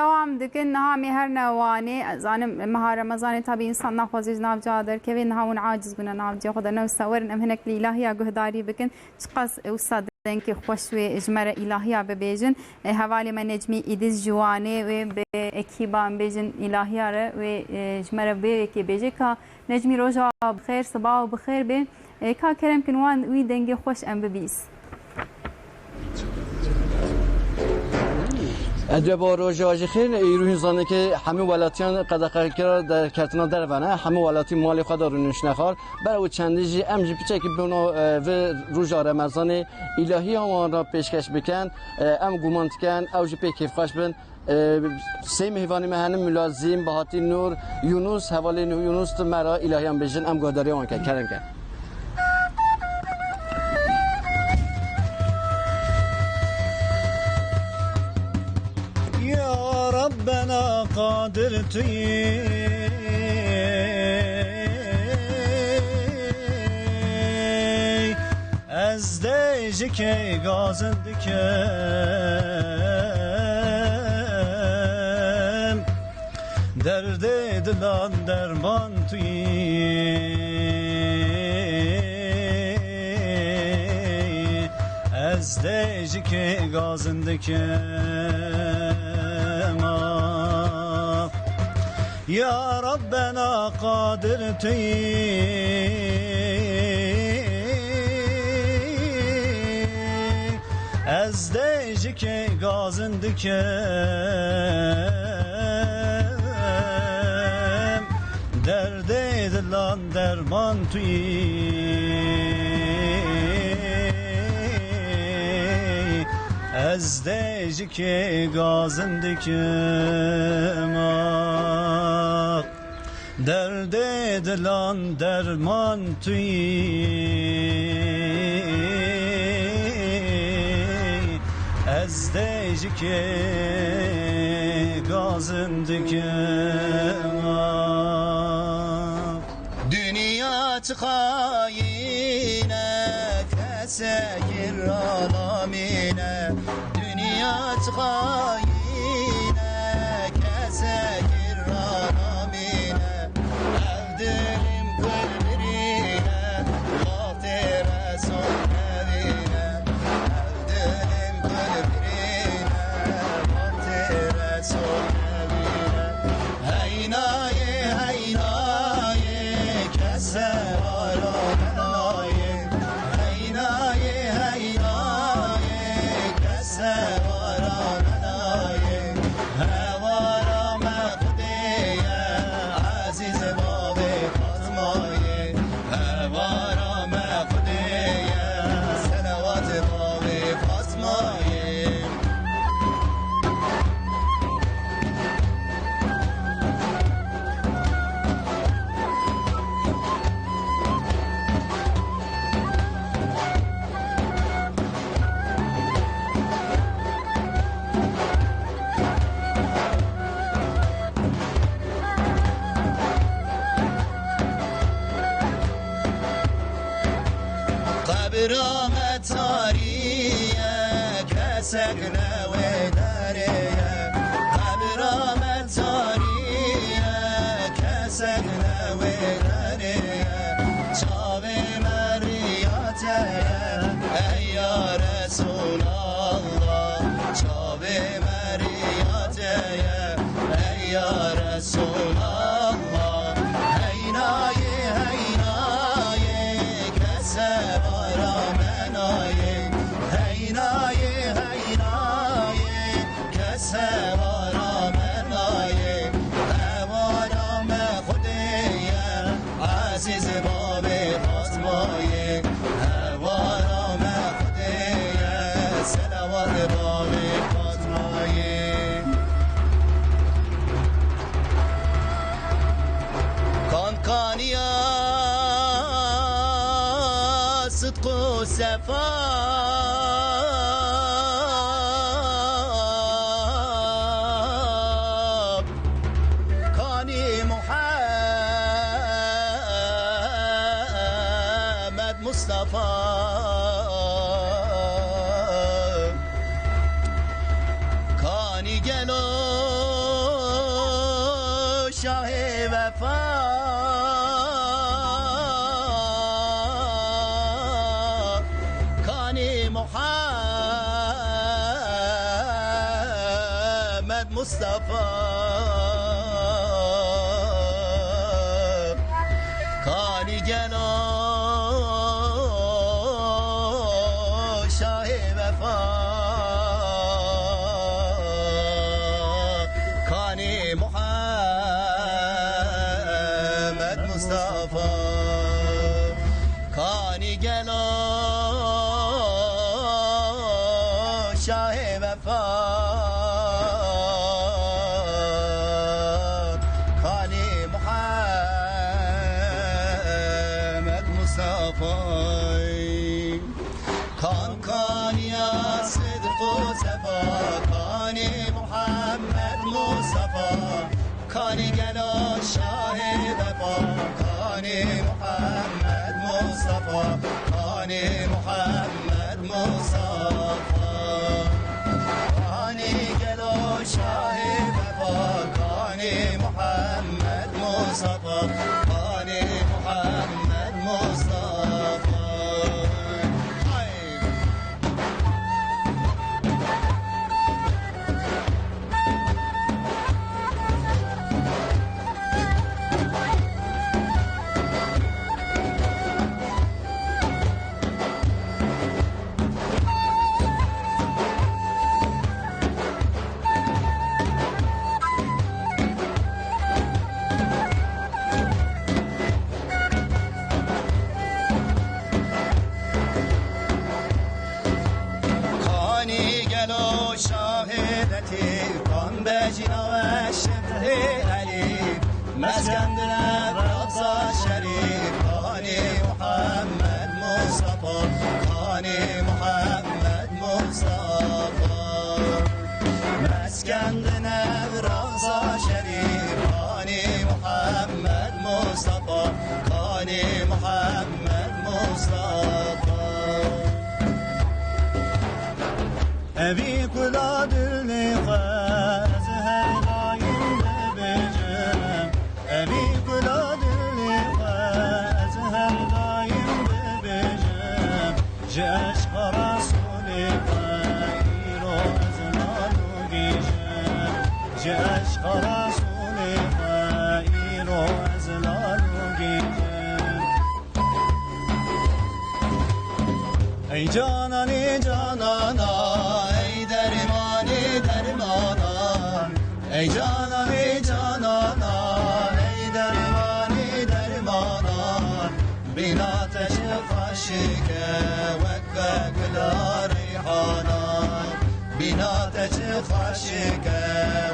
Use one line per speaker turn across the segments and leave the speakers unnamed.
devam dikin naha meher nevani zanim maha Ramazan tabi insan nafazij nav cadır kevin nahavun aciz buna nav ciye khoda nav sawerin em hinek li ilahiya guhdari bikin çıqas ustad denki خوش و اجمر الهیا ببیجن حوالی من نجمی ایدیز جوانه و به اکیبان بیجن الهیا و اجمر به کی بیجه کا نجمی روزا بخیر صباح و بخیر به کا کرم کنوان وی دنگی خوش ام ببیس
ادبار روزای خیر ایروی زنه که همه ولاتیان قدقه کرد در کتنا در ونه همه ولاتی مال خود رونش نخار برای چندیجی امجی پیچه که بنا و روزا رمضان الهی هم را پیشکش بکن ام گومانت کن اوج پی کیف خوش بن سه مهوانی مهنم ملازم بهاتی نور یونس حوالی یونس مرا الهی هم بجن ام گاداری آن کرد کرم کرد
ربنا قادر توی از دیجی که گازنده کم درد دلان درمان توی از دیجی که گازنده کم يا ربنا قادر توی از دیجی که گازنده کم درد دلان درمان توی از دیجی که گازنده کم درد دلان درمان توی از دیجی که گازنده کم دنیا تخاینه کسیر رالامینه دنیا تخاینه کسیر رالامینه دلیم قلبرینه خاطر سون نبینه دلیم قلبرینه خاطر سون نبینه هینای هینای کسه آرامنای هینای هینای کسه آرامنای هوارام خودیه عزیز قبرام تاریه کسک نوی داریه قبرام تاریه کسک نوی داریه چاوی مریاته ای یا رسول الله چاوی مریاته ای یا رسول الله هینای هینای کسه هینای هینای کسه وارامنای هوارام خودیه عزیز باب فاطمای هوارام خودیه صلوات باب فاطمای کانکانیا صدق و صفا کانی محمد مصطفی کانی گلو شاه وفا کانی محمد مصطفى کانی جلو شاه وفا کانی محمد مصطفى کانی جلو شاه وفا کانی محمد مصطفى کانیا صدق و صفا کانی محمد مصطفى کانی گلا شاه وفا کانی محمد مصطفى کانی محمد مصطفى کانی گلا شاه وفا کانی محمد مصطفى کانی محمد مصطفى شاهدتي كان بجنا والشبه علي مسكندنا برقصة شريف كاني محمد مصطفى كاني محمد مصطفى مسكندنا برقصة شريف كاني محمد مصطفى كاني محمد مصطفى أبي كلا دلقا زهر دايم ببجم أبي كلا دلقا زهر دايم ببجم جاش رسولي خير أزلال وجيجم جاش رسولي خير أزلال وجيجم أي جاناني جانانا ای جانان ای جانان ای درمانی درمانان بیناتش خاشکه وکه گلا ریحانان بیناتش خاشکه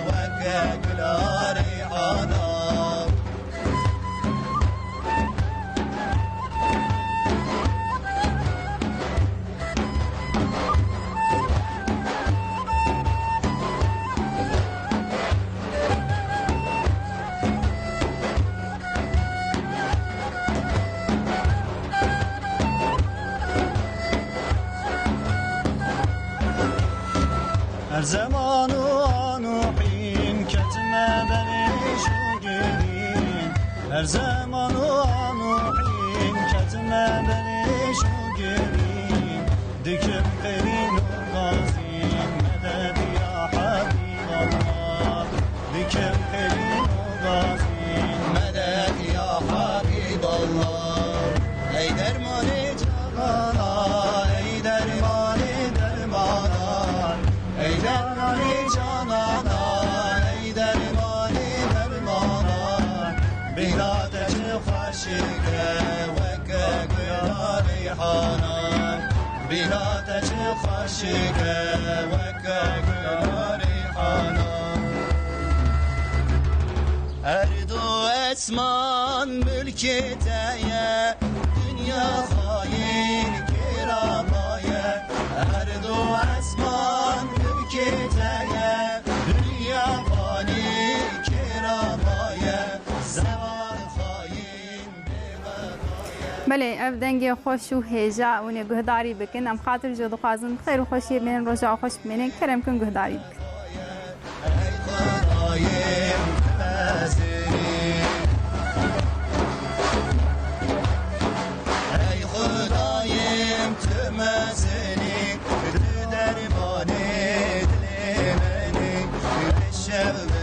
وکه گلا ریحانان
هر زمان و آن و حین کتمه بنیش و گرین هر زمان و آن و حین کتمه بنیش و گرین دکم قرین و غازین مدد یا حبیب الله دکم قرین و غازین
مدد یا حبیب الله ای درمان جهانا ای درمان درمانا ای درمانی جانانا ای درمانی درمانا بیناتش خاشکه وکه گلا ریحانا بیناتش خاشکه وکه گلا ریحانا ارض و اسمان ملکی تیه dünya hain kiramaya erdo asman ülketeye dünya fani kiramaya zaman hain
بله اف دنگی خوش و هجا و نگهداری بکن ام خاطر جو دخوازن خیر و خوشی من رجا خوش منه کرم کن گهداری بکن
شب